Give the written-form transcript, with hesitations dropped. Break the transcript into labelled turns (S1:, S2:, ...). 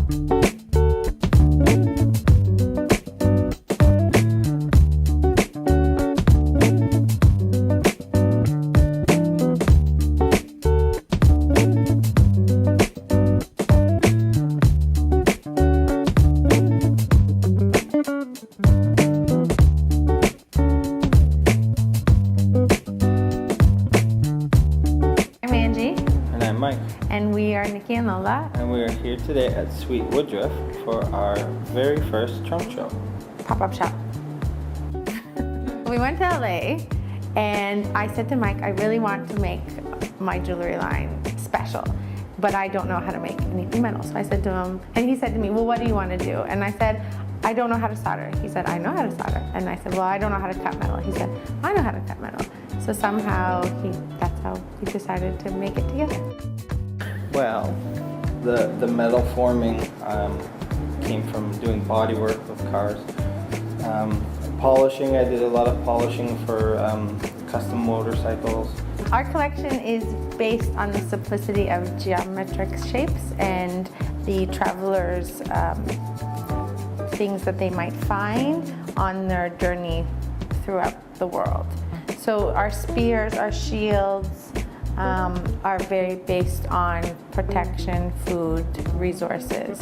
S1: I'm Mike.
S2: And we are Nikki and Lola.
S1: And we are here today at Sweet Woodruff for our very first trunk show.
S2: Pop-up shop. We went to LA and I said to Mike, I really want to make my jewelry line special, but I don't know how to make anything metal. So I said to him, and he said to me, well, what do you want to do? And I said, I don't know how to solder. He said, I know how to solder. And I said, well, I don't know how to cut metal. He said, I know how to cut metal. So somehow that's how we decided to make it together.
S1: Well, the metal forming came from doing body work with cars. Polishing, I did a lot of polishing for custom motorcycles.
S2: Our collection is based on the simplicity of geometric shapes and the travelers' things that they might find on their journey throughout the world. So our spears, our shields are very based on protection, food, resources.